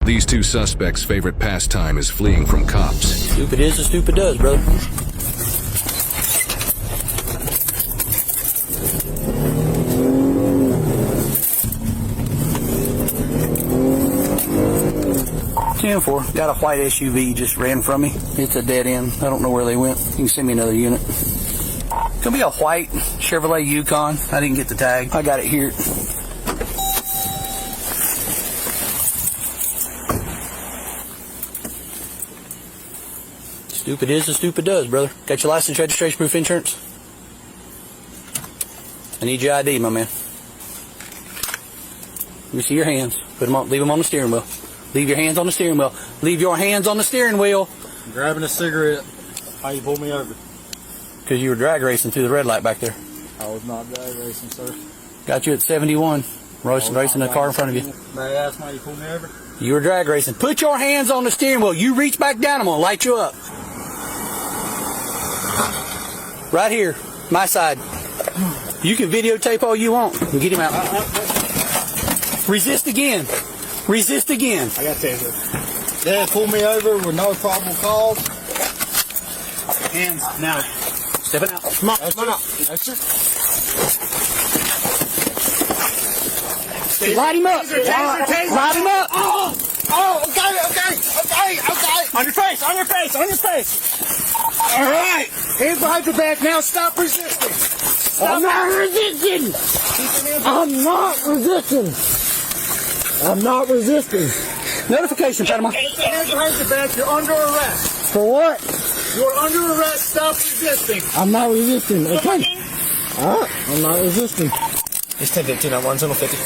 These two suspects' favorite pastime is fleeing from cops. Stupid is as stupid does, brother. Ten-4, got a white SUV just ran from me. It's a dead end. I don't know where they went. You can send me another unit. It's gonna be a white Chevrolet Yukon. I didn't get the tag. I got it here. Stupid is as stupid does, brother. Got your license, registration, proof, insurance? I need your ID, my man. Let me see your hands. Put them on. Leave them on the steering wheel. Leave your hands on the steering wheel. Leave your hands on the steering wheel. I'm grabbing a cigarette. How you pulled me over? Because you were drag racing through the red light back there. I was not drag racing, sir. Got you at 71. Racing the car in front of you. May I ask why you pulled me over? You were drag racing. Put your hands on the steering wheel. You reach back down, I'm going to light you up. Right here, my side. You can videotape all you want. Get him out. Resist again. Resist again. I got taser. Dad pulled me over with no probable cause. Hands now. Stepping out. Come on, come on. That's it. Light him up. Light him up. Okay. On your face, on your face, on your face. All right. Hands behind your back now. Stop resisting. I'm not resisting. I'm not resisting. I'm not resisting. Notification, Panama. Hands behind your back. You're under arrest. For what? You're under arrest. Stop resisting. I'm not resisting. Okay. I'm not resisting. It's 10:15 on 150.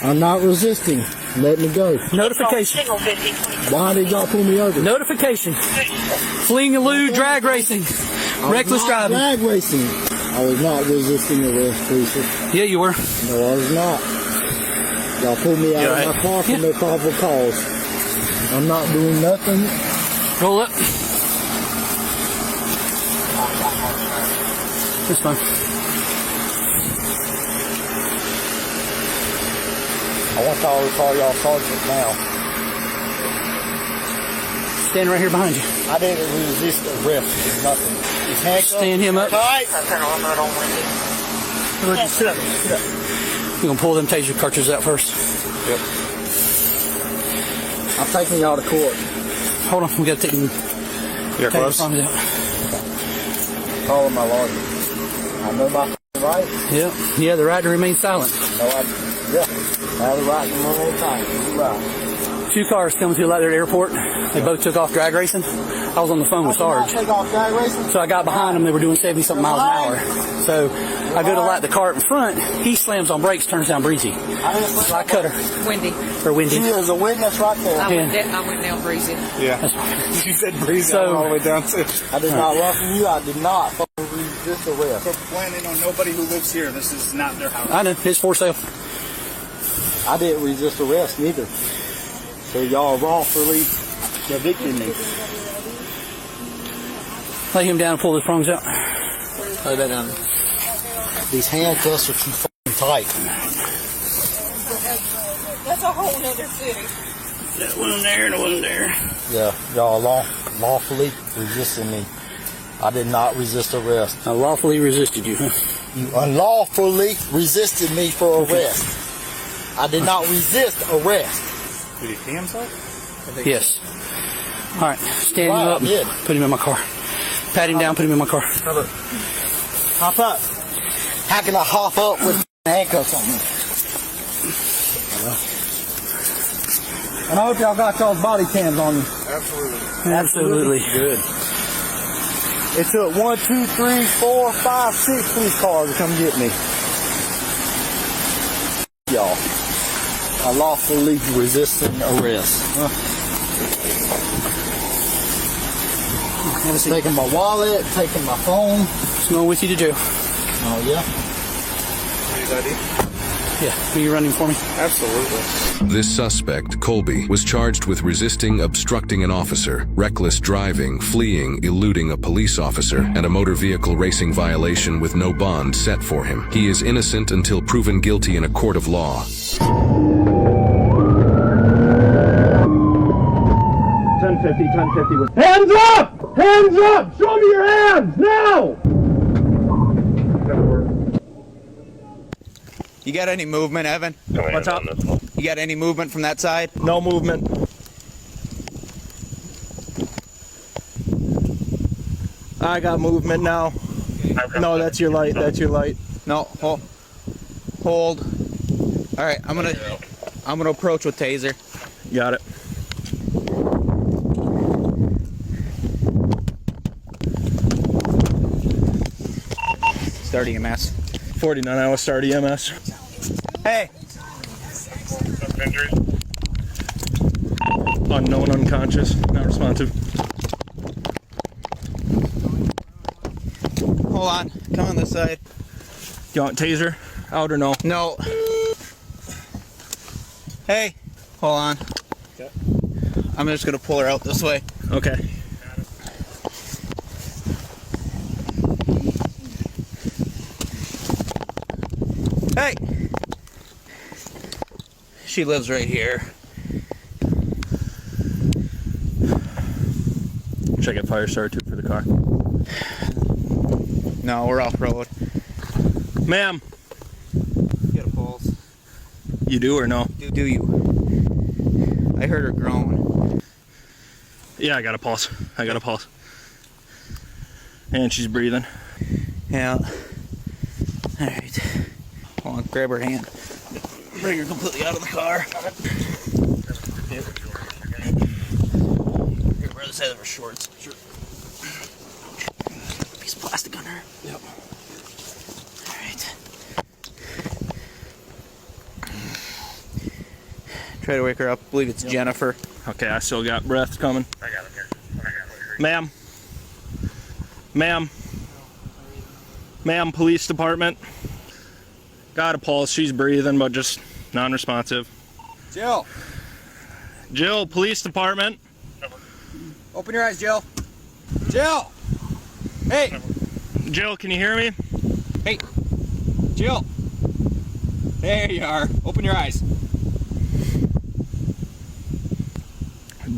I'm not resisting. Let me go. Notification. Why did y'all pull me over? Notification. Fleeing elude, drag racing. Reckless driving. Drag racing. I was not resisting arrest, please. Yeah, you were. No, I was not. Y'all pulled me out of my car for no probable cause. I'm not doing nothing. Roll up. This fine. I want y'all to call y'all sergeant now. Stand right here behind you. I didn't resist arrest. It's nothing. It's handcuffed. Stand him up. Tight. Sit up. Sit up. You're going to pull them taser cartridges out first. Yep. I'm taking y'all to court. Hold on. We got to take them. You're close. Out. Calling my lawyer. I know my right. Yeah, the right to remain silent. No, I have the right to remain silent. You're right. Two cars coming through like there at the airport. They both took off drag racing. I was on the phone with Sarge. Take off drag racing? So I got behind them. They were doing 70-something miles an hour. So I go to light the car in front. He slams on brakes, turns down breezy. So I cut her. Windy. Or windy. She is a witness right there. I went down breezy. Yeah. You said breezy all the way down too. I did not run from you. I did not resist arrest. We're planning on nobody who lives here. This is not their house. I know. It's for sale. I didn't resist arrest neither. So y'all wrongfully evicted me. Lay him down and pull his prongs out. Lay that down. These handcuffs are too fucking tight. That's a whole nother city. That wasn't there and it wasn't there. Yeah, y'all lawfully resisted me. I did not resist arrest. I lawfully resisted you, huh? You unlawfully resisted me for arrest. I did not resist arrest. Did he hands up? Yes. All right. Stand him up. Yeah. Put him in my car. Pat him down. Put him in my car. Hop up. How can I hop up with handcuffs on me? And I hope y'all got y'all's body cams on you. Absolutely. Good. It took 1, 2, 3, 4, 5, 6 police cars to come get me. Y'all. I lawfully resisting arrest. Taking my wallet, taking my phone. What's going with you to jail? Oh, yeah? Yeah. Will you running for me? Absolutely. This suspect, Colby, was charged with resisting, obstructing an officer, reckless driving, fleeing, eluding a police officer, and a motor vehicle racing violation with no bond set for him. He is innocent until proven guilty in a court of law. 1050, 1050. Hands up! Hands up! Show me your hands, now! You got any movement, Evan? What's up? You got any movement from that side? No movement. I got movement now. No, that's your light. That's your light. No, hold. All right, I'm gonna approach with taser. Got it. Start EMS. 49 hours start EMS. Hey. Unknown, unconscious, not responsive. Hold on. Come on this side. You want taser out or no? No. Hey. Hold on. Okay. I'm just gonna pull her out this way. Okay. Hey. She lives right here. Should I get fire starter too for the car? No, we're off road. Ma'am. Get a pulse. You do or no? Do you? I heard her groan. Yeah, I got a pulse. I got a pulse. And she's breathing. Yeah. All right. Hold on, grab her hand. Bring her completely out of the car. Here, wear the side of her shorts. Sure. Piece of plastic on her. Yep. All right. Try to wake her up. I believe it's Jennifer. Okay, I still got breath coming. I got him here. Ma'am. Ma'am. Ma'am, police department. Got a pulse. She's breathing, but just non-responsive. Jill. Jill, police department. Open your eyes, Jill. Jill. Hey. Jill, can you hear me? Hey. Jill. There you are. Open your eyes.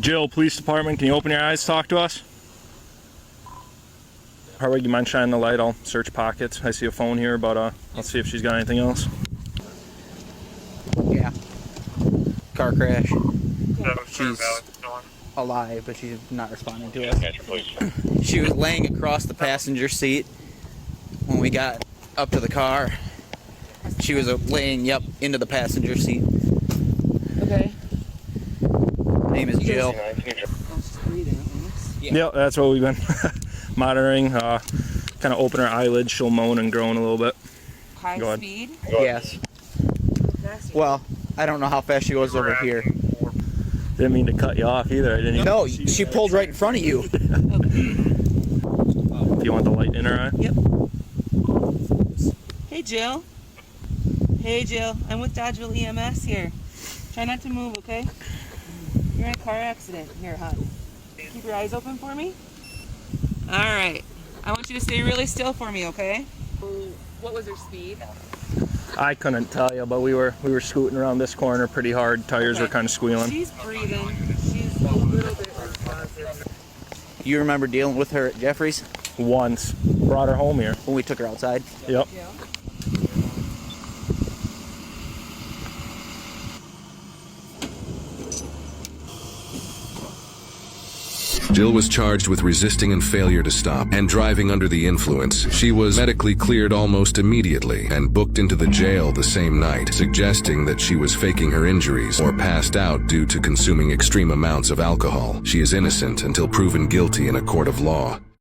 Jill, police department, can you open your eyes, talk to us? Harwig, you mind shining the light? I'll search pockets. I see a phone here, but I'll see if she's got anything else. Yeah. Car crash. She's alive, but she's not responding to us. She was laying across the passenger seat when we got up to the car. She was laying, into the passenger seat. Okay. Name is Jill. Yep, that's what we've been monitoring. Kind of open her eyelids, she'll moan and groan a little bit. High Go ahead. speed? Yes. Well, I don't know how fast she goes over here. Didn't mean to cut you off either. I didn't even No, see she that. pulled right in front of you. Do you want the light in her eye? Yep. Hey, Jill. Hey, Jill. I'm with Dodgeville EMS here. Try not to move, okay? You're in a car accident. Here, hon. Keep your eyes open for me. All right. I want you to stay really still for me, okay? What was her speed? I couldn't tell you, but we were scooting around this corner pretty hard. Tires were kind of squealing. She's breathing. She's a little bit responsive. You remember dealing with her at Jeffrey's Once. Brought her home here. when we took her outside? Yep. Yeah. Jill was charged with resisting and failure to stop and driving under the influence. She was medically cleared almost immediately and booked into the jail the same night, suggesting that she was faking her injuries or passed out due to consuming extreme amounts of alcohol. She is innocent until proven guilty in a court of law.